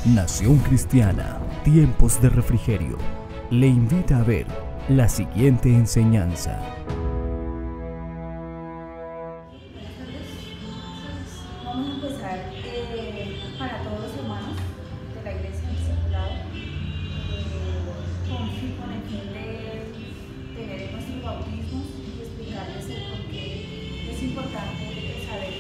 Nación Cristiana, Tiempos de Refrigerio, le invita a ver la siguiente enseñanza. Vamos a empezar para todos los hermanos de la iglesia del discipulado con el fin de tener nuestros bautismos y explicarles el por qué es importante saber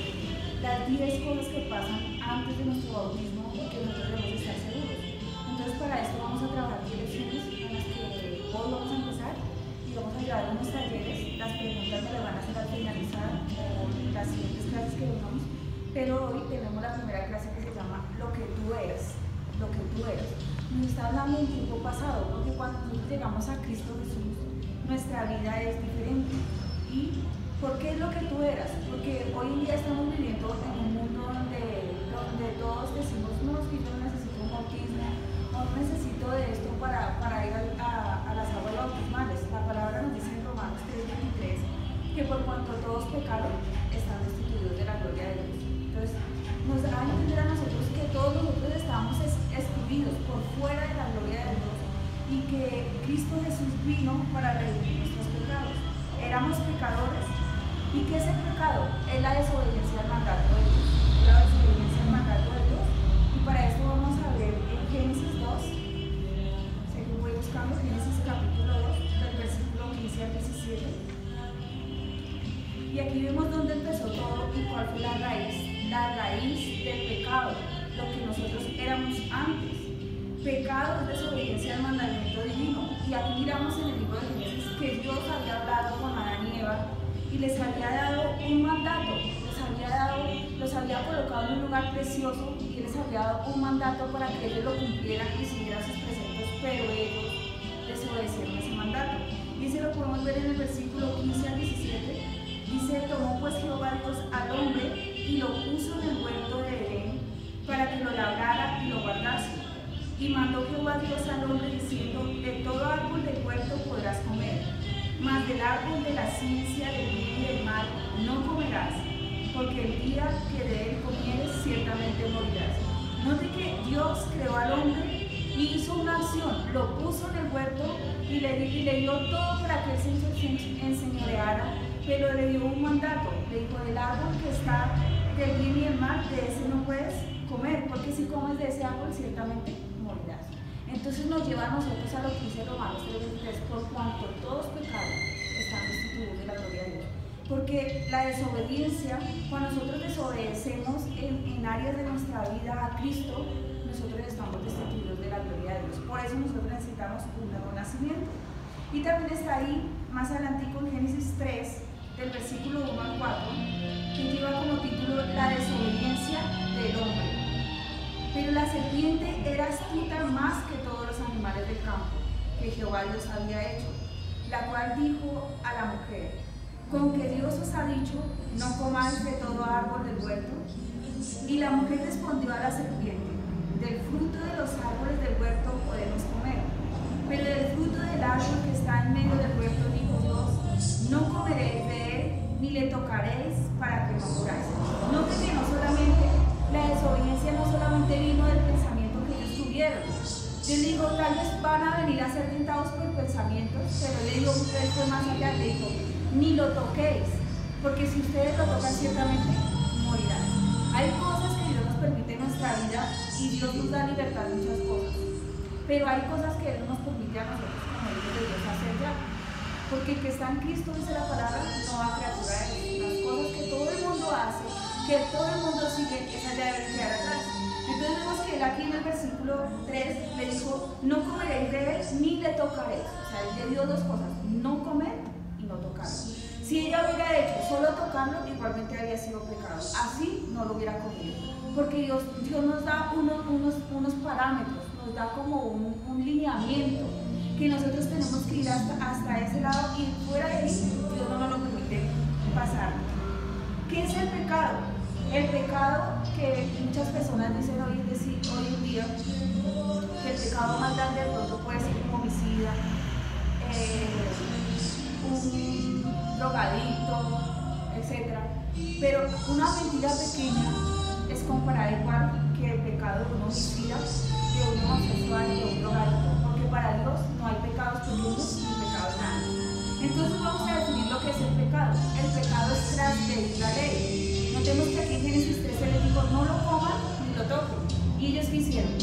las 10 cosas que pasan antes de nuestro bautismo y que nosotros debemos estar seguros. Entonces, para esto vamos a trabajar 10 lecciones en las que hoy vamos a empezar y vamos a llevar unos talleres. Las preguntas me las van a hacer al finalizar las siguientes clases que vemos. Pero hoy tenemos la primera clase que se llama Lo que tú eres. Lo que tú eres. Nos está hablando del tiempo pasado, porque cuando nosotros llegamos a Cristo Jesús, nuestra vida es diferente. ¿Y por qué es lo que tú eras? Porque hoy en día estamos viviendo en un mundo donde todos decimos, no, es que yo necesito un bautismo, no necesito de esto para ir a las aguas bautismales. La palabra nos dice en Romanos 3:23 que por cuanto todos pecaron, están destituidos de la gloria de Dios. Entonces, nos da a entender a nosotros que todos nosotros estamos excluidos por fuera de la gloria de Dios y que Cristo Jesús vino para redimir nuestros pecados. Éramos pecadores. ¿Y qué es el pecado? Es la desobediencia al mandato de Dios. La desobediencia al mandato de Dios. Y para esto vamos a ver en Génesis 2, según voy buscando, Génesis capítulo 2, del versículo 15 al 17. Y aquí vemos dónde empezó todo y cuál fue la raíz del pecado, lo que nosotros éramos antes. Pecado es desobediencia al mandamiento divino. Y aquí miramos en el libro de Génesis que Dios había hablado con Adán y Eva y les había dado un mandato, los había colocado en un lugar precioso y les había dado un mandato para que ellos lo cumplieran y siguieran sus preceptos, pero ellos desobedecieron ese mandato. Y eso lo podemos ver en el versículo 15 al 17. Dice, tomó pues Jehová Dios al hombre y lo puso en el huerto de Edén para que lo labrara y lo guardase. Y mandó Jehová Dios al hombre diciendo, de todo árbol del huerto podrás comer, mas del árbol de la ciencia del bien y del mal no comerás, porque el día que de él comieres ciertamente morirás. Note que Dios creó al hombre y hizo una acción, lo puso en el huerto y le dio todo para que él se enseñoreara, pero le dio un mandato, le dijo, del árbol que está del bien y del mal, de ese no puedes comer, porque si comes de ese árbol ciertamente morirás. Entonces nos lleva a nosotros a lo que dice Romanos 3:23, por cuanto todos pecaron, están destituidos de la gloria de Dios. Porque la desobediencia, cuando nosotros desobedecemos en áreas de nuestra vida a Cristo, nosotros estamos destituidos de la gloria de Dios. Por eso nosotros necesitamos un nuevo nacimiento. Y también está ahí, más adelante con Génesis 3, del versículo 1 al 4, que lleva como título La desobediencia del hombre. Pero la serpiente era astuta más que todos los animales del campo que Jehová Dios había hecho, la cual dijo a la mujer, con que Dios os ha dicho, no comáis de todo árbol del huerto. Y la mujer respondió a la serpiente, del fruto de los árboles del huerto podemos comer, pero del fruto del árbol que está en medio del huerto dijo Dios, no comeréis de él, ni le tocaréis para que no muráis. Note que no solamente la desobediencia no solamente vino del pensamiento que ellos tuvieron. Yo digo, tal vez van a venir a ser tentados por pensamientos, pero le digo, él fue más allá, le dijo, ni lo toquéis, porque si ustedes lo tocan ciertamente morirán. Hay cosas que Dios nos permite en nuestra vida y Dios nos da libertad en muchas cosas, pero hay cosas que Él no nos permite a nosotros como hijos de Dios hacer ya, porque el que está en Cristo, dice la palabra, no va a criatura de Él. Las cosas que todo el mundo hace, que todo el mundo sigue, esas ya deben quedar atrás. Entonces vemos que él aquí en el versículo 3 le dijo, no comeréis de él ni le tocaréis. O sea, él le dio dos cosas, no comer y no tocar. Si ella hubiera hecho solo tocarlo, igualmente habría sido pecado. Así no lo hubiera comido. Porque Dios nos da unos parámetros, nos da como un lineamiento que nosotros tenemos que ir hasta ese lado y fuera de ahí Dios no nos lo permite pasar. ¿Qué es el pecado? El pecado que muchas personas dicen hoy en día, que el pecado más grande de pronto puede ser un homicida, un drogadicto, etc. Pero una mentira pequeña es comparada igual que el pecado de un homicida, de un homosexual, de un drogadicto, porque para Dios no hay pecados comunes ni pecados grandes. Entonces vamos a definir lo que es el pecado. El pecado es transgredir la ley. Notemos que aquí en Génesis 13 les dijo, no lo coman ni lo toquen. Y ellos ¿qué hicieron?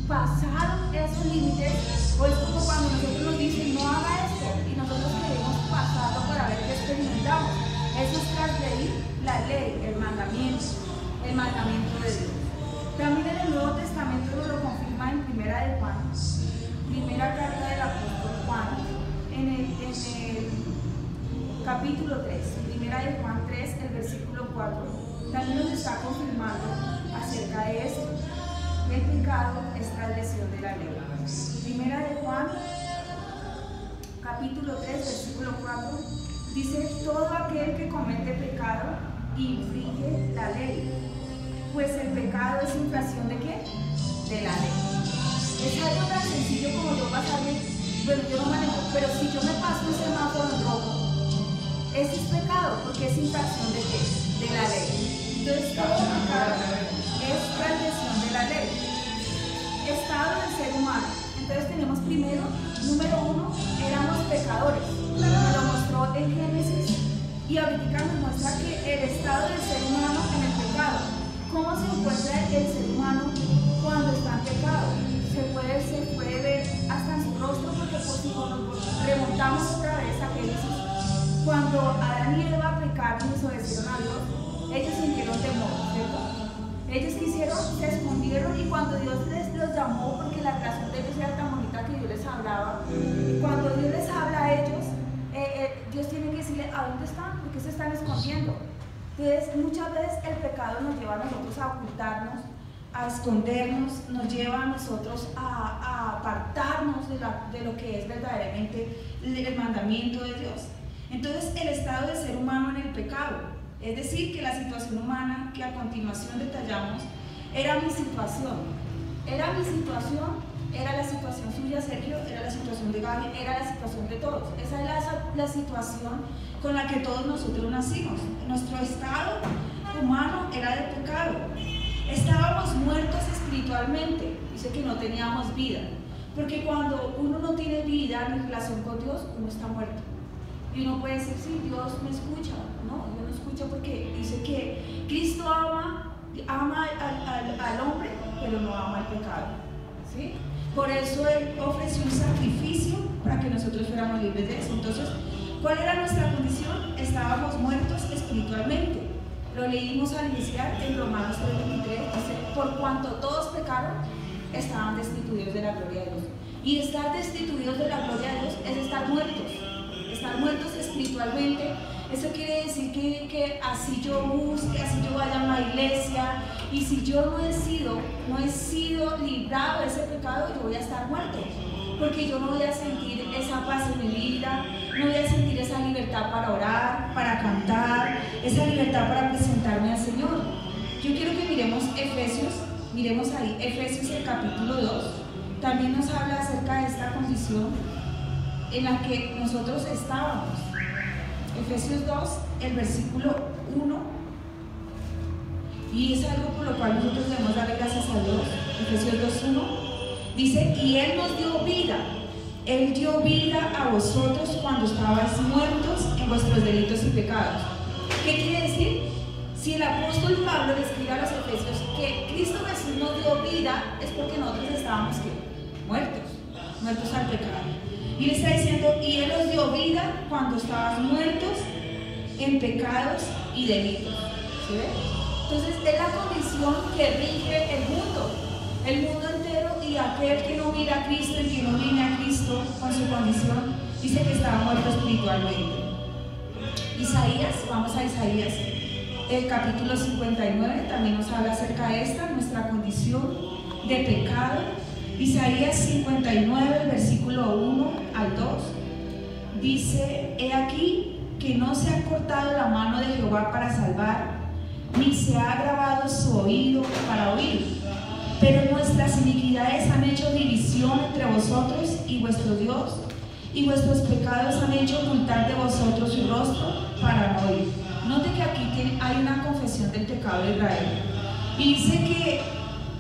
Pasaron esos límites, o es como cuando nosotros nos dicen, no haga esto, y nosotros queremos pasarlo para ver qué experimentamos. Eso es transgredir la ley, el mandamiento de Dios. También en el Nuevo Testamento nos lo confirma en Primera de Juan, primera carta del apóstol Juan, en el capítulo 3, Primera de Juan 3, el versículo 4, también nos está confirmando acerca de esto. El pecado es transgresión de la ley. Primera de Juan, capítulo 3, versículo 4, dice, todo aquel que comete pecado infringe la ley, pues el pecado es infracción ¿de qué? De la ley. Es algo tan sencillo como yo pasarme, bueno, yo no manejo, pero si yo me paso un semáforo en rojo, ese es pecado, porque es infracción ¿de qué? De la ley. Entonces todo pecado es transgresión de la ley. Estado del ser humano. Entonces tenemos primero, número 1, éramos pecadores. Nos lo mostró en Génesis y ahorita nos muestra que el estado del ser humano en el pecado. ¿Cómo se encuentra el ser humano cuando está en pecado? Se puede ver hasta en su rostro, porque por si nos remontamos otra vez a Génesis, cuando Adán y Eva pecaron y desobedecieron a Dios, ellos sintieron temor, ¿cierto? Ellos se escondieron, y cuando Dios los llamó, porque la relación de ellos era tan bonita que Dios les hablaba, cuando Dios les habla a ellos, Dios tiene que decirle, ¿a dónde están? ¿Por qué se están escondiendo? Entonces, muchas veces el pecado nos lleva a nosotros a ocultarnos, a escondernos, nos lleva a nosotros a apartarnos de lo que es verdaderamente el mandamiento de Dios. Entonces, el estado del ser humano en el pecado, es decir, que la situación humana que a continuación detallamos, era mi situación, era la situación suya, Sergio, era la situación de Gaby, era la situación de todos. Esa es la situación con la que todos nosotros nacimos. Nuestro estado humano era de pecado. Estábamos muertos espiritualmente, dice que no teníamos vida, porque cuando uno no tiene vida en relación con Dios, uno está muerto. Y uno puede decir, sí, Dios me escucha. No, yo no escucho, porque dice que Cristo ama al hombre, pero no ama al pecado, ¿sí? Por eso Él ofreció un sacrificio para que nosotros fuéramos libres de eso. Entonces, ¿cuál era nuestra condición? Estábamos muertos espiritualmente. Lo leímos al iniciar en Romanos 3:23, dice, por cuanto todos pecaron, estaban destituidos de la gloria de Dios. Y estar destituidos de la gloria de Dios es estar muertos espiritualmente. Eso quiere decir que así yo busque, así yo vaya a una iglesia, y si yo no he sido librado de ese pecado, yo voy a estar muerto, porque yo no voy a sentir esa paz en mi vida, no voy a sentir esa libertad para orar, para cantar, esa libertad para presentarme al Señor. Yo quiero que miremos Efesios el capítulo 2, también nos habla acerca de esta condición en la que nosotros estábamos. Efesios 2, el versículo 1, y es algo por lo cual nosotros debemos darle gracias a Dios. Efesios 2:1 dice, y Él nos dio vida, Él dio vida a vosotros cuando estabais muertos en vuestros delitos y pecados. ¿Qué quiere decir? Si el apóstol Pablo le escribe a los Efesios que Cristo Jesús nos dio vida, es porque nosotros estábamos muertos al pecado. Y le está diciendo, y Él os dio vida cuando estabas muertos en pecados y delitos. ¿Sí ve? Entonces es la condición que rige el mundo entero, y aquel que no mira a Cristo, el que no viene a Cristo con su condición, dice que estaba muerto espiritualmente. Vamos a Isaías, el capítulo 59, también nos habla acerca de nuestra condición de pecado. Isaías 59, el versículo 1 al 2, dice, he aquí que no se ha cortado la mano de Jehová para salvar, ni se ha agravado su oído para oír, pero nuestras iniquidades han hecho división entre vosotros y vuestro Dios, y vuestros pecados han hecho ocultar de vosotros su rostro para no oír. Note que aquí hay una confesión del pecado de Israel, y dice que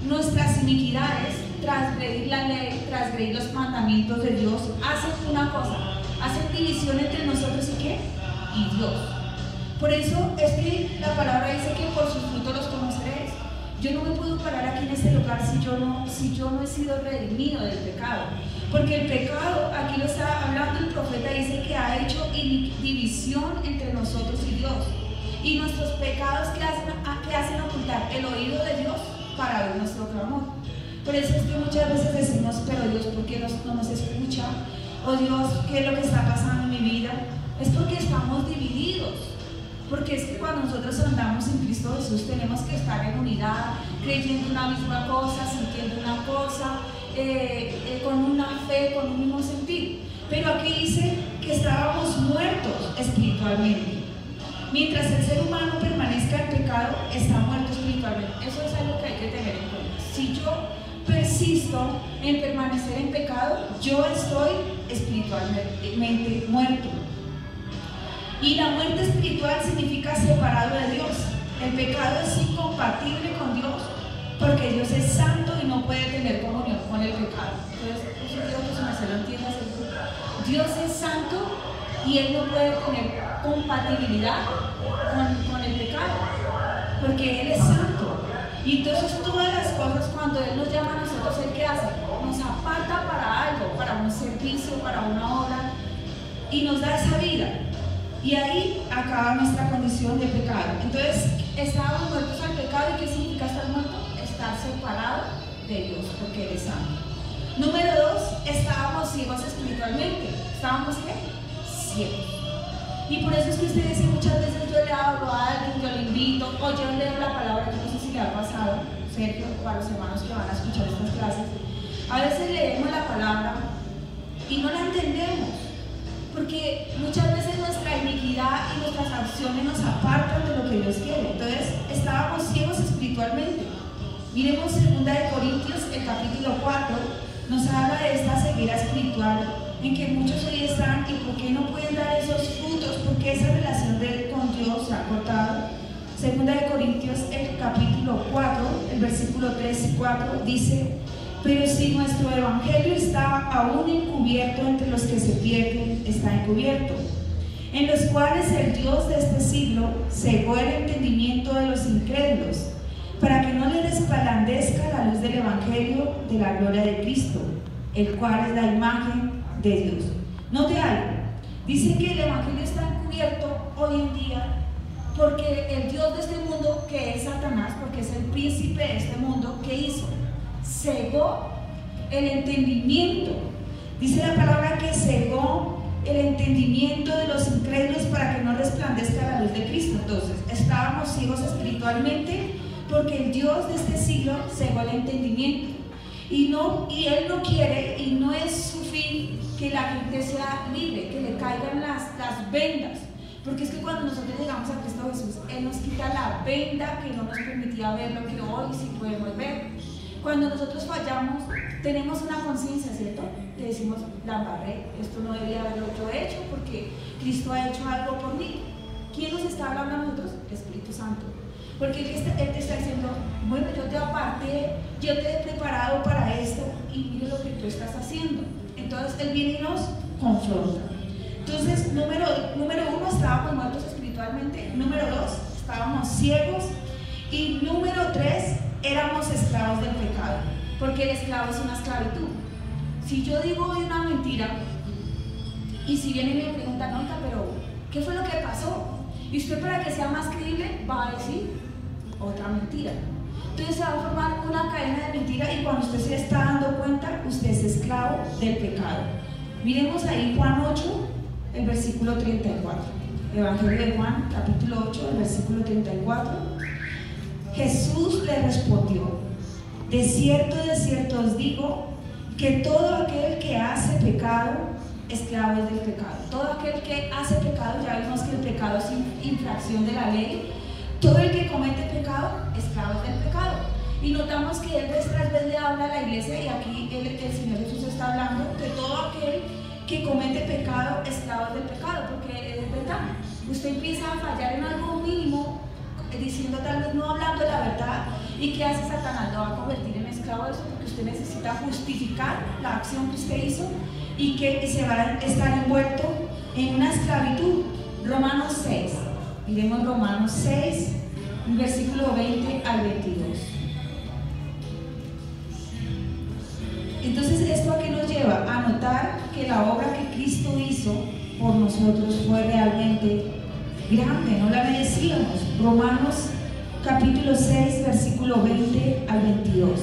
nuestras iniquidades, transgredir la ley, transgredir los mandamientos de Dios, hacen una cosa, hacen división entre nosotros y ¿qué? Y Dios. Por eso es que la palabra dice que por sus frutos los conoceréis. Yo no me puedo parar aquí en este lugar si yo no he sido redimido del pecado. Porque el pecado, aquí lo está hablando el profeta, dice que ha hecho división entre nosotros y Dios. Y nuestros pecados que hacen ocultar el oído de Dios para ver nuestro clamor. Por eso es que muchas veces decimos, pero Dios, ¿por qué no nos escucha? O Dios, ¿qué es lo que está pasando en mi vida? Es porque estamos divididos. Porque es que cuando nosotros andamos en Cristo Jesús tenemos que estar en unidad, creyendo una misma cosa, sintiendo una cosa, con una fe, con un mismo sentir. Pero aquí dice que estábamos muertos espiritualmente. Mientras el ser humano permanezca en pecado, está muerto espiritualmente. Eso es algo que hay que tener en cuenta. Si yo persisto en permanecer en pecado, yo estoy espiritualmente muerto. Y la muerte espiritual significa separado de Dios. El pecado es incompatible con Dios, porque Dios es santo y no puede tener comunión con el pecado. Entonces, eso quiero que se lo entienda. Dios es santo y Él no puede tener compatibilidad con el pecado, porque Él es santo. Y entonces todas las cosas, cuando Él nos llama a nosotros, ¿Él qué hace? Nos aparta para algo, para un servicio, para una obra, y nos da esa vida. Y ahí acaba nuestra condición de pecado. Entonces, estábamos muertos al pecado. ¿Y qué significa estar muerto? Estar separado de Dios, porque Él es santo. Número 2, estábamos ciegos espiritualmente. ¿Estábamos qué? Ciegos. Y por eso es que usted dice muchas veces, yo le hablo a alguien, yo le invito, o yo leo la palabra, yo no sé si le ha pasado, Sergio, para los hermanos que van a escuchar estas clases. A veces leemos la palabra y no la entendemos, porque muchas veces nuestra iniquidad y nuestras acciones nos apartan de lo que Dios quiere. Entonces, estábamos ciegos espiritualmente. Miremos 2 Corintios, el capítulo 4, nos habla de esta ceguera espiritual en que muchos hoy están y por qué no pueden dar esos frutos, porque esa relación de él con Dios se ha cortado. 2 Corintios, el capítulo 4, el versículo 3 y 4 dice: pero si nuestro evangelio está aún encubierto entre los que se pierden, está encubierto, en los cuales el Dios de este siglo cegó el entendimiento de los incrédulos, para que no les resplandezca la luz del evangelio de la gloria de Cristo, el cual es la imagen de Dios. Note algo, dice que el evangelio está encubierto hoy en día porque el Dios de este mundo, que es Satanás, porque es el príncipe de este mundo, ¿qué hizo? Cegó el entendimiento. Dice la palabra que cegó el entendimiento de los incrédulos para que no resplandezca la luz de Cristo. Entonces, estábamos ciegos espiritualmente porque el Dios de este siglo cegó el entendimiento. Y Él no quiere, y no es su fin, que la gente sea libre, que le caigan las vendas. Porque es que cuando nosotros llegamos a Cristo Jesús, Él nos quita la venda que no nos permitía ver lo que hoy sí podemos ver. Cuando nosotros fallamos, tenemos una conciencia, ¿cierto? Que decimos, la embarré, esto no debía haberlo yo hecho porque Cristo ha hecho algo por mí. ¿Quién nos está hablando a nosotros? El Espíritu Santo. Porque Él te está diciendo, bueno, yo te aparté, yo te he preparado para esto y mire lo que tú estás haciendo. Entonces Él viene y nos confronta. Entonces, número 1, estábamos muertos espiritualmente. Número 2, estábamos ciegos. Y número 3, éramos esclavos del pecado, porque el esclavo es una esclavitud. Si yo digo hoy una mentira y si vienen y me preguntan, oiga, pero ¿qué fue lo que pasó? Y usted, para que sea más creíble, va a decir otra mentira. Entonces se va a formar una cadena de mentiras y cuando usted se está dando cuenta, usted es esclavo del pecado. Miremos ahí Juan 8, el versículo 34. Evangelio de Juan, capítulo 8, el versículo 34. Jesús le respondió: de cierto os digo, que todo aquel que hace pecado, esclavo es del pecado. Todo aquel que hace pecado, ya vimos que el pecado es infracción de la ley. Todo el que comete pecado, esclavo es del pecado. Y notamos que él vez tras vez le habla a la iglesia, y aquí el Señor Jesús está hablando de todo aquel que comete pecado, esclavo es del pecado, porque es verdad. Usted empieza a fallar en algo mínimo, diciendo tal vez no hablando la verdad, y ¿qué hace Satanás? Lo va a convertir en un esclavo de eso, porque usted necesita justificar la acción que usted hizo y que se va a estar envuelto en una esclavitud. Romanos 6, miremos Romanos 6, versículo 20 al 22. Entonces, ¿esto a qué nos lleva? A notar que la obra que Cristo hizo por nosotros fue realmente grande, no la merecíamos. Romanos capítulo 6, versículo 20 al 22.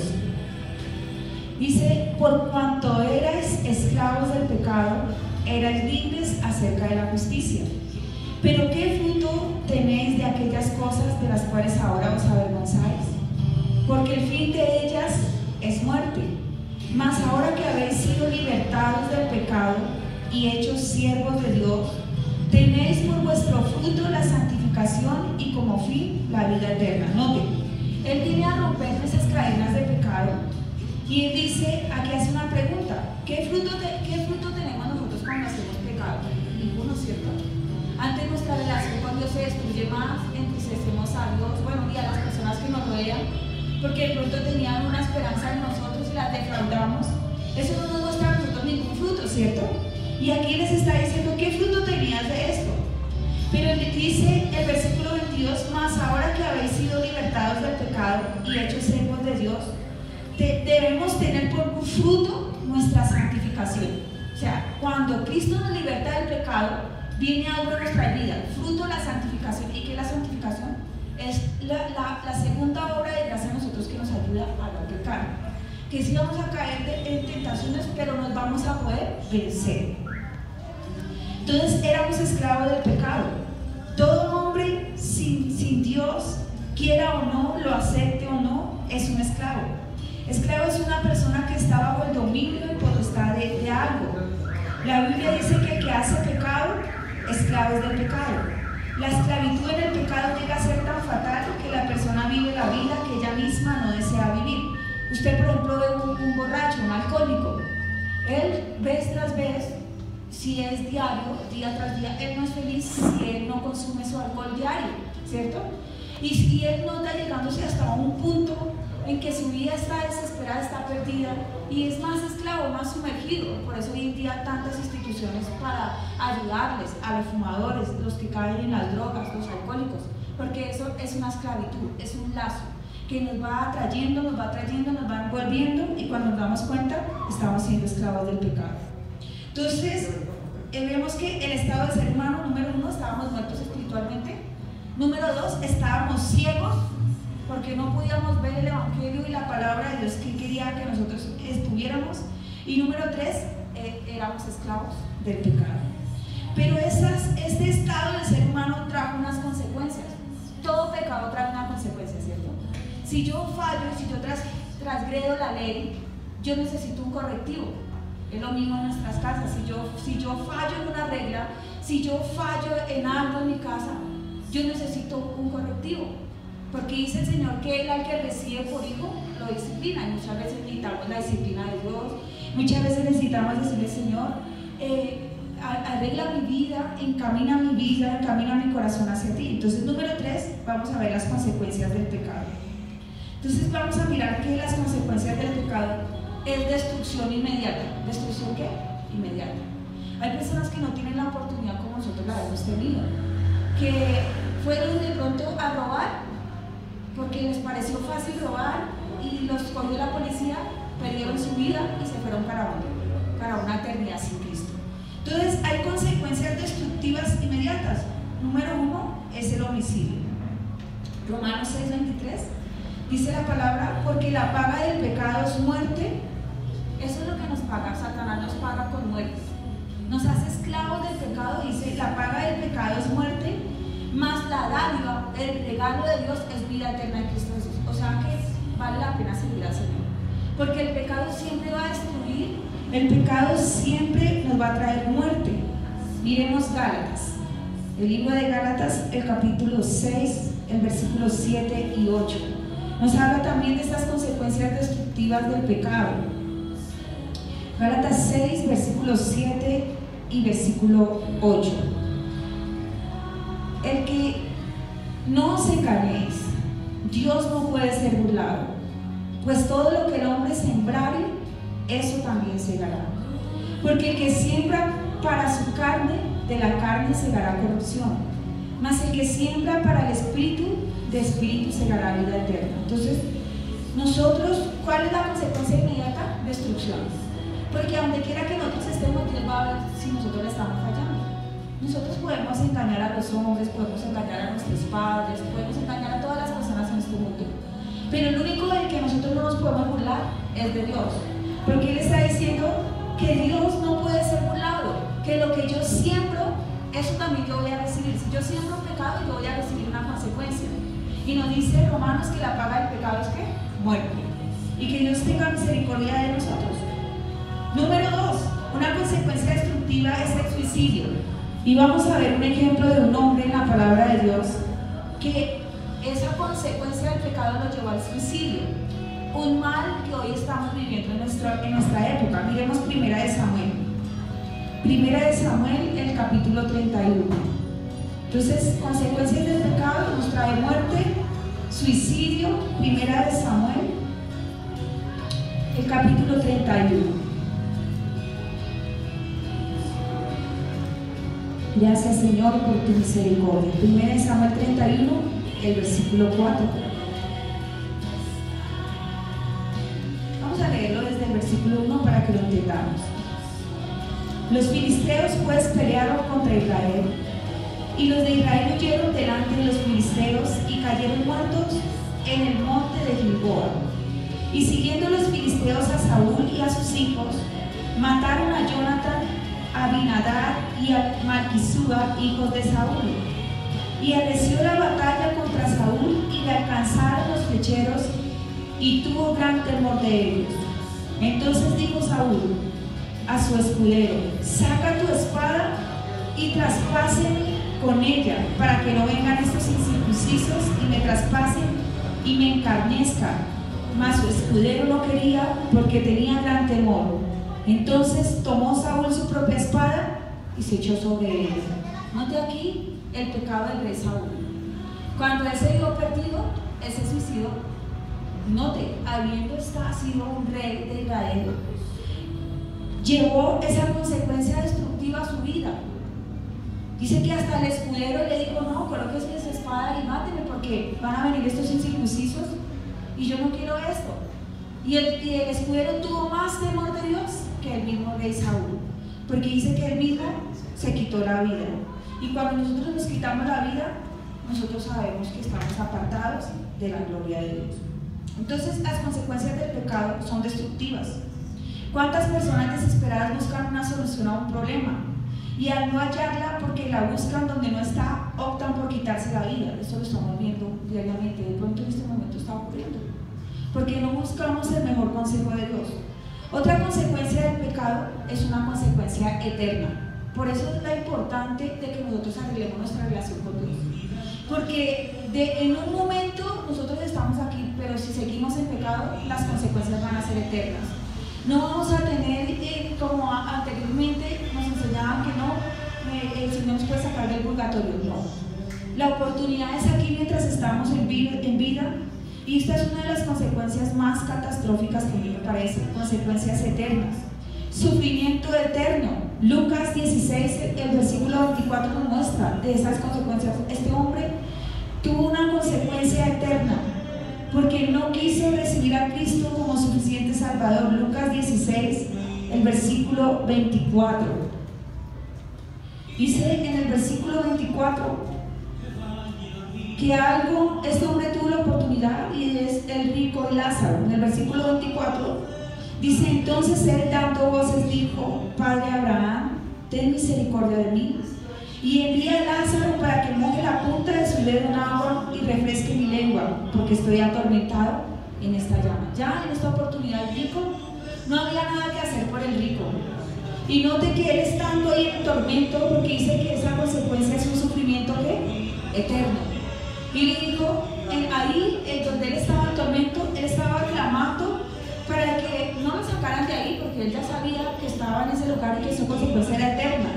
Dice: por cuanto erais esclavos del pecado, erais libres acerca de la justicia. Pero ¿qué fruto tenéis de aquellas cosas de las cuales ahora os avergonzáis? Porque el fin de ellas es muerte. Mas ahora que habéis sido libertados del pecado y hechos siervos de Dios, tenéis por vuestro fruto la santificación y como fin la vida eterna. Noten, Él viene a romper esas cadenas de pecado y Él dice, aquí hace una pregunta: ¿qué fruto tenemos nosotros cuando hacemos pecado? Ninguno, ¿cierto? Antes nuestra relación con Dios se destruye más, entristecemos a Dios, bueno, y a las personas que nos rodean, porque de pronto tenían una esperanza en nosotros y las defraudamos. Eso no nos muestra a nosotros ningún fruto, ¿cierto? Y aquí les está diciendo, ¿qué fruto tenías de esto? Pero le dice el versículo 22, más ahora que habéis sido libertados del pecado y hechos siervos de Dios, debemos tener por fruto nuestra santificación. O sea, cuando Cristo nos liberta del pecado, viene algo en nuestra vida, fruto de la santificación. ¿Y qué es la santificación? Es la segunda obra de gracia en nosotros que nos ayuda a no pecar. Que sí vamos a caer en tentaciones, pero nos vamos a poder vencer. Entonces éramos esclavos del pecado. Todo hombre sin Dios, quiera o no, lo acepte o no, es un esclavo. Esclavo es una persona que está bajo el dominio y potestad de algo. La Biblia dice que el que hace pecado, esclavo es del pecado. La esclavitud en el pecado llega a ser tan fatal que la persona vive la vida que ella misma no desea vivir. Usted, por ejemplo, ve un borracho, un alcohólico. Él, vez tras vez, si es diario, día tras día, él no es feliz si él no consume su alcohol diario, ¿cierto? Y si él no está llegándose hasta un punto en que su vida está desesperada, está perdida y es más esclavo, más sumergido. Por eso hoy en día tantas instituciones para ayudarles a los fumadores, los que caen en las drogas, los alcohólicos, porque eso es una esclavitud, es un lazo que nos va atrayendo, nos va envolviendo, y cuando nos damos cuenta estamos siendo esclavos del pecado. Entonces vemos que el estado de ser humano, número 1, estábamos muertos espiritualmente. Número 2, estábamos ciegos porque no podíamos ver el evangelio y la palabra de Dios que quería que nosotros estuviéramos. Y número 3, éramos esclavos del pecado. Pero este estado del ser humano trajo unas consecuencias. Todo pecado trae una consecuencia, ¿cierto? Si yo fallo, si yo transgredo la ley, yo necesito un correctivo. Es lo mismo en nuestras casas. Si yo fallo en una regla, si yo fallo en algo en mi casa, yo necesito un correctivo. Porque dice el Señor que Él al que recibe por hijo lo disciplina, y muchas veces necesitamos la disciplina de Dios. Muchas veces necesitamos decirle: Señor, arregla mi vida, encamina mi corazón hacia ti. Entonces, número 3, vamos a ver las consecuencias del pecado. Entonces vamos a mirar que las consecuencias del pecado es destrucción inmediata. ¿Destrucción qué? Inmediata. Hay personas que no tienen la oportunidad como nosotros la hemos tenido, que fueron de pronto a robar porque les pareció fácil robar y los cogió la policía, perdieron su vida y se fueron para una eternidad sin Cristo. Entonces hay consecuencias destructivas inmediatas. Número 1 es el homicidio. Romanos 6:23 dice la palabra: porque la paga del pecado es muerte. Eso es lo que nos paga. Satanás nos paga con muerte, nos hace esclavos del pecado. Dice: la paga del pecado es muerte, más la dádiva, el regalo de Dios es vida eterna en Cristo Jesús. O sea que vale la pena seguir al Señor, porque el pecado siempre va a destruir, el pecado siempre nos va a traer muerte. Miremos Gálatas, el libro de Gálatas, el capítulo 6, el versículo 7 y 8. Nos habla también de estas consecuencias destructivas del pecado. Gálatas 6, versículo 7 y versículo 8. El que no os engañéis, Dios no puede ser burlado, Pues todo lo que el hombre sembrare, eso también segará. Porque el que siembra para su carne, de la carne segará corrupción. Mas el que siembra para el espíritu, de espíritu segará vida eterna. Entonces, nosotros, ¿cuál es la consecuencia inmediata? Destrucción. Porque a donde quiera que nosotros estemos, Dios va a ver si nosotros le estamos fallando. Nosotros podemos engañar a los hombres, podemos engañar a nuestros padres, podemos engañar a todas las personas en este mundo. Pero el único del que nosotros no nos podemos burlar es de Dios. Porque Él está diciendo que Dios no puede ser burlado, que lo que yo siembro, eso también yo voy a recibir. Si yo siembro pecado, yo voy a recibir una consecuencia. Y nos dice Romanos que la paga del pecado es ¿qué? Muerte. Y que Dios tenga misericordia de nosotros. Número 2, una consecuencia destructiva es el suicidio. Y vamos a ver un ejemplo de un hombre en la palabra de Dios que esa consecuencia del pecado lo llevó al suicidio. Un mal que hoy estamos viviendo en nuestra época. Miremos Primera de Samuel. Primera de Samuel, el capítulo 31. Entonces, consecuencias del pecado nos trae muerte, suicidio. Primera de Samuel, el capítulo 31. Gracias, Señor, por tu misericordia. Primera de Samuel 31, el versículo 4. Vamos a leerlo desde el versículo 1 para que lo entendamos. Los filisteos pues pelearon contra Israel, y los de Israel huyeron delante de los filisteos y cayeron muertos en el monte de Gilboa. Y siguiendo los filisteos a Saúl y a sus hijos, mataron a Jonatán, a Abinadab y a Malquisúa, hijos de Saúl. Y arreció la batalla contra Saúl y le alcanzaron los flecheros, y tuvo gran temor de ellos. Entonces dijo Saúl a su escudero: saca tu espada y traspáseme con ella, para que no vengan estos incircuncisos y me traspasen y me encarnezcan. Mas su escudero no quería, porque tenía gran temor. Entonces tomó Saúl su propia espada y se echó sobre ella. Note aquí el pecado del rey Saúl. Cuando él se vio perdido, él se suicidó. Note, habiendo sido un rey de Israel, llevó esa consecuencia destructiva a su vida. Dice que hasta el escudero le dijo: no, colóquese su espada y máteme, porque van a venir estos incircuncisos y yo no quiero esto. Y el escudero tuvo más temor de Dios que el mismo rey Saúl, porque dice que él mismo se quitó la vida. Y cuando nosotros nos quitamos la vida, nosotros sabemos que estamos apartados de la gloria de Dios. Entonces, las consecuencias del pecado son destructivas. ¿Cuántas personas desesperadas buscan una solución a un problema? Y al no hallarla, porque la buscan donde no está, optan por quitarse la vida. Eso lo estamos viendo diariamente. De pronto en este momento está ocurriendo, porque no buscamos el mejor consejo de Dios. Otra consecuencia del pecado es una consecuencia eterna. Por eso es la importante de que nosotros arreglemos nuestra relación con Dios. Porque en un momento nosotros estamos aquí, pero si seguimos en pecado, las consecuencias van a ser eternas. No vamos a tener, como anteriormente nos enseñaban que no, el Señor nos puede sacar del purgatorio. No. La oportunidad es aquí mientras estamos en vida. Y esta es una de las consecuencias más catastróficas que a mí me parece, consecuencias eternas. Sufrimiento eterno. Lucas 16, el versículo 24 nos muestra de esas consecuencias. Este hombre tuvo una consecuencia eterna porque no quiso recibir a Cristo como suficiente Salvador. Lucas 16, el versículo 24. Dice en el versículo 24 que este hombre tuvo la oportunidad, y es el rico Lázaro. En el versículo 24 dice: entonces él dando voces dijo: Padre Abraham, ten misericordia de mí, y envía a Lázaro para que moje la punta de su dedo en agua y refresque mi lengua, porque estoy atormentado en esta llama. Ya en esta oportunidad el rico no había nada que hacer por el rico. Y note que él estando ahí en tormento, porque dice que esa consecuencia es un sufrimiento eterno. Y le dijo, ahí donde él estaba en tormento, él estaba clamando para que no lo sacaran de ahí, porque él ya sabía que estaba en ese lugar y que su consecuencia era eterna,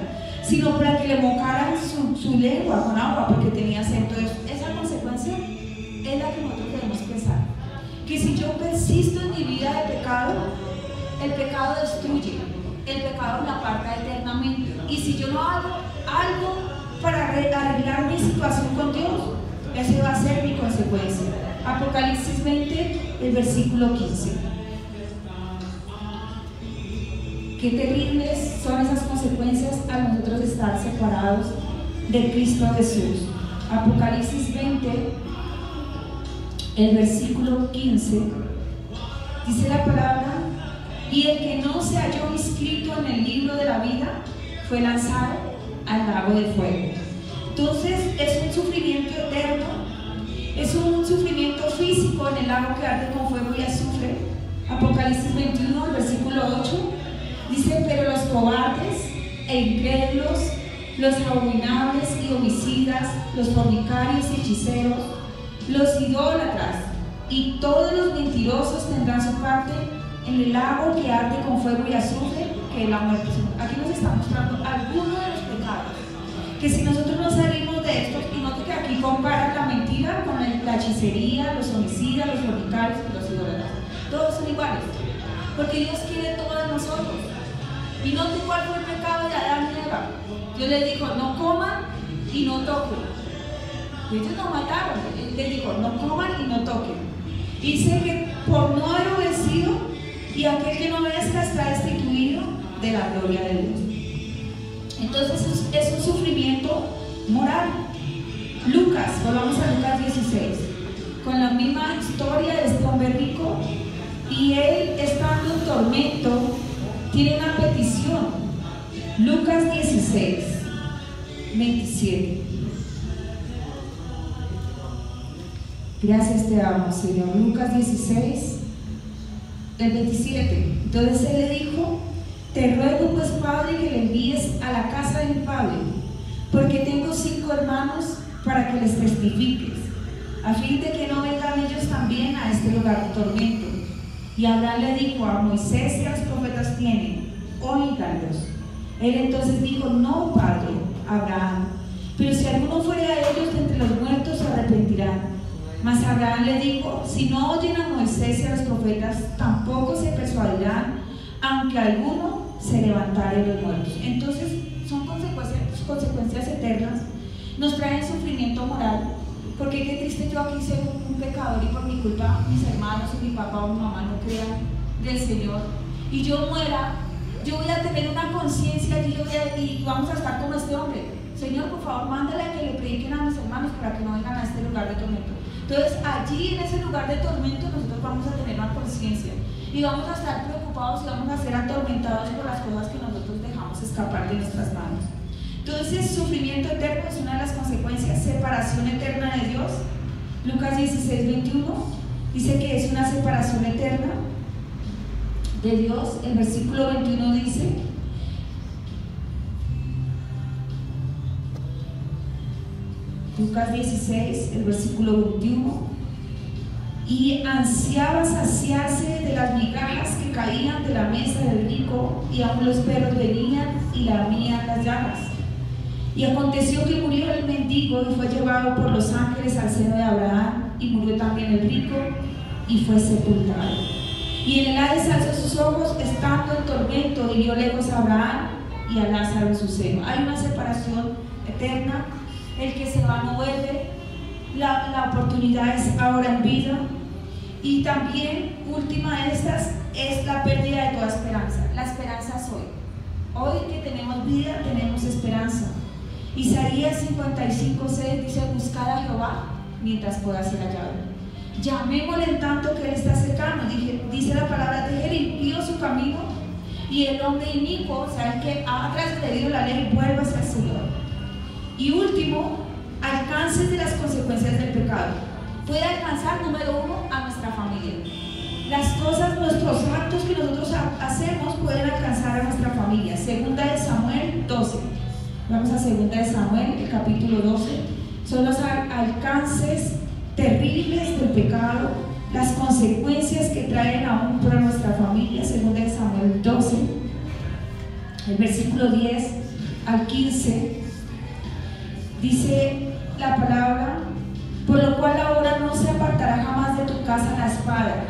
sino para que le mojaran su lengua con agua, porque tenía sed. Entonces, esa consecuencia es la que nosotros debemos pensar. Que si yo insisto en mi vida de pecado, el pecado destruye, el pecado me aparta eternamente. Y si yo no hago algo para arreglar mi situación con Dios, esa va a ser mi consecuencia. Apocalipsis 20, el versículo 15. Qué terribles son esas consecuencias a nosotros estar separados de Cristo Jesús. Apocalipsis 20, el versículo 15, dice la palabra: y el que no se halló inscrito en el libro de la vida fue lanzado al lago de fuego. Entonces es un sufrimiento eterno, es un sufrimiento físico en el lago que arde con fuego y azufre. Apocalipsis 21, el versículo 8, dice: pero los cobardes e incrédulos, los abominables y homicidas, los fornicarios y hechiceros, los idólatras y todos los mentirosos tendrán su parte en el lago que arde con fuego y azufre, que es la muerte. Aquí nos está mostrando algunos de los pecados, que si nosotros no salimos de esto, y note que aquí comparan la mentira con la hechicería, los homicidas, los fornicarios y los idólatras, todos son iguales, porque Dios quiere todo de nosotros. Y note cuál fue el pecado de Adán y Eva. Dios les dijo: no coman y no toquen. Ellos no mataron, Él les dijo: no coman y no toquen. Dice que por no haber obedecido, y aquel que no obedezca está destituido de la gloria de Dios. Entonces es un sufrimiento moral. Lucas, volvamos a Lucas 16, con la misma historia de este hombre rico, y él, estando en tormento, tiene una petición. Lucas 16, 27. Gracias te amo, Señor. Lucas 16, del 27. Entonces él le dijo: te ruego pues, Padre, que le envíes a la casa de mi padre, porque tengo 5 hermanos, para que les testifiques, a fin de que no vengan ellos también a este lugar de tormento. Y Abraham le dijo: a Moisés y a los profetas tienen, oíganlos. Él entonces dijo: no, Padre Abraham, pero si alguno fuere a ellos de entre los muertos, se arrepentirán. Mas Abraham le dijo: si no oyen a Moisés y a los profetas, tampoco se persuadirán, aunque alguno se levantare de los muertos. Entonces son consecuencias eternas, nos traen sufrimiento moral, porque qué triste yo aquí ser un pecador y por mi culpa mis hermanos y mi papá o mi mamá no crean del Señor, y yo muera. Yo voy a tener una conciencia y vamos a estar como este hombre: Señor, por favor, mándale a que le prediquen a mis hermanos para que no vengan a este lugar de tormento. Entonces allí en ese lugar de tormento nosotros vamos a tener una conciencia y vamos a estar preocupados y vamos a ser atormentados por las cosas que nosotros dejamos escapar de nuestras manos. Entonces, sufrimiento eterno es una de las consecuencias. Separación eterna de Dios. Lucas 16, 21 dice que es una separación eterna de Dios. El versículo 21 dice: Lucas 16, el versículo 21: y ansiaba saciarse de las migajas que caían de la mesa del rico, y aún los perros venían y lamían las llagas. Y aconteció que murió el mendigo y fue llevado por los ángeles al seno de Abraham, y murió también el rico y fue sepultado. Y en el Hades alzó sus ojos estando en tormento, y vio lejos a Abraham y a Lázaro en su seno. Hay una separación eterna. El que se va no vuelve. La oportunidad es ahora en vida. Y también, última de estas, es la pérdida de toda esperanza. La esperanza es hoy. Hoy que tenemos vida, tenemos esperanza. Isaías 55:6 dice: buscad a Jehová mientras pueda ser hallado. Llamémosle en tanto que Él está cercano. Dice la palabra: deje limpio su camino, y el hombre inicuo, o sea, el que ha transgredido la ley, vuélvase al Señor. Y último, alcances de las consecuencias del pecado. Puede alcanzar, número 1, a nuestra familia. Las cosas, nuestros actos que nosotros hacemos pueden alcanzar a nuestra familia. Segunda de Samuel 12. Vamos a Segunda de Samuel, el capítulo 12. Son los alcances terribles del pecado, las consecuencias que traen aún para nuestra familia. Segunda de Samuel 12, el versículo 10 al 15. Dice la palabra: por lo cual ahora no se apartará jamás de tu casa la espada,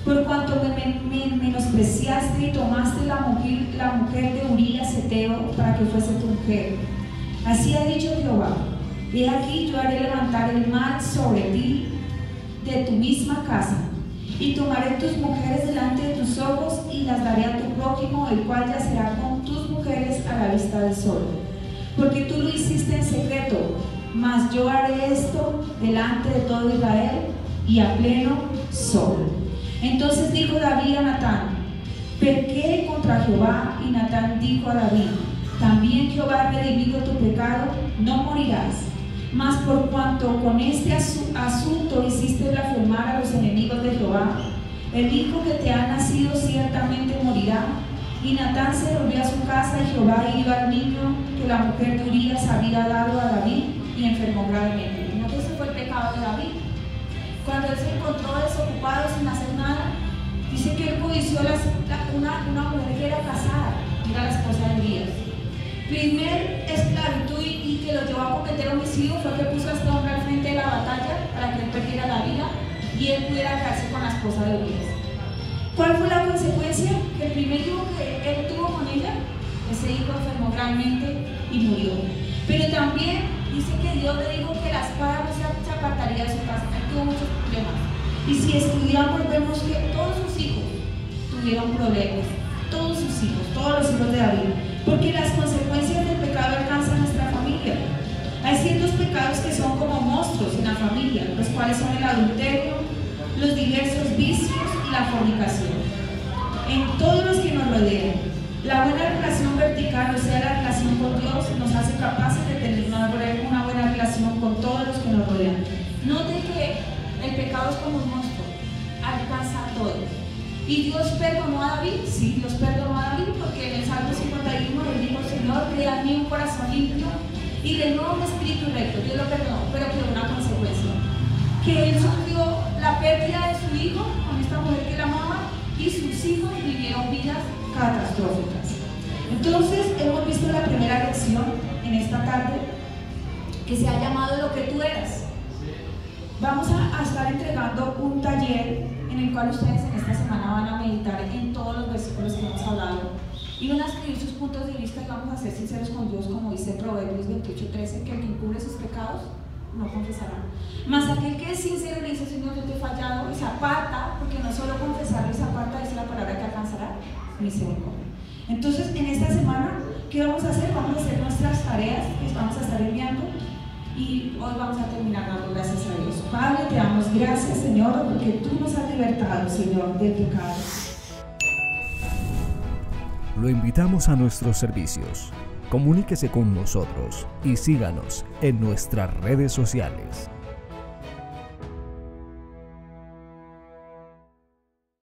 por cuanto me menospreciaste y tomaste la mujer de Urías Heteo para que fuese tu mujer. Así ha dicho Jehová: he aquí yo haré levantar el mal sobre ti de tu misma casa, y tomaré tus mujeres delante de tus ojos y las daré a tu prójimo, el cual yacerá con tus mujeres a la vista del sol. Porque tú lo hiciste en secreto, mas yo haré esto delante de todo Israel y a pleno sol. Entonces dijo David a Natán: pequé contra Jehová. Y Natán dijo a David: también Jehová ha redimido tu pecado, no morirás. Mas por cuanto con este asunto hiciste blasfemar a los enemigos de Jehová, el hijo que te ha nacido ciertamente morirá. Y Natán se volvió a su casa, y Jehová hirió al niño que la mujer de Urías había dado a David, y enfermó gravemente. Entonces ese fue el pecado de David. Cuando él se encontró desocupado sin hacer nada, dice que él codició una mujer que era casada, era la esposa de Urías. Primer esclavitud y que lo llevó a cometer homicidio fue que puso a este hombre al frente de la batalla para que él perdiera la vida y él pudiera quedarse con la esposa de Urías. ¿Cuál fue la consecuencia? Que el primer hijo que él tuvo con ella, ese hijo enfermó gravemente y murió. Pero también dice que Dios le dijo que la espada no se apartaría de su casa. Él tuvo muchos problemas. Y si estudiamos, vemos que todos sus hijos tuvieron problemas. Todos sus hijos, todos los hijos de David. Porque las consecuencias del pecado alcanzan a nuestra familia. Hay ciertos pecados que son como monstruos en la familia, los cuales son el adulterio, los diversos vicios y la fornicación. En todos los que nos rodean, la buena relación vertical, o sea, la relación con Dios, nos hace capaces de tener una buena relación con todos los que nos rodean. Note que el pecado es como un monstruo, alcanza a todos. ¿Y Dios perdonó a David? Sí, Dios perdonó a David, porque en el Salmo 51 él dijo: Señor, crea en mí un corazón limpio y renueva un espíritu recto. Dios lo perdonó, pero quedó una consecuencia: que él sufrió la pérdida de su hijo con esta mujer que la amaba, y sus hijos vivieron vidas catastróficas. Entonces hemos visto la primera lección en esta tarde, que se ha llamado Lo que tú eras. Vamos a estar entregando un taller en el cual ustedes en esta semana van a meditar en todos los versículos que hemos hablado y van a escribir sus puntos de vista, y vamos a ser sinceros con Dios, como dice Proverbios 28:13, que el que encubre sus pecados no confesará. Mas aquel que es sincero le dice: Señor, yo te he fallado, y se aparta, porque no solo confesarlo, se aparta, dice la palabra, que alcanzará misericordia. Entonces, en esta semana, ¿qué vamos a hacer? Vamos a hacer nuestras tareas que vamos a estar enviando, y hoy vamos a terminar dando gracias a Dios. Padre, te damos gracias, Señor, porque tú nos has libertado, Señor, del pecado. Lo invitamos a nuestros servicios. Comuníquese con nosotros y síganos en nuestras redes sociales.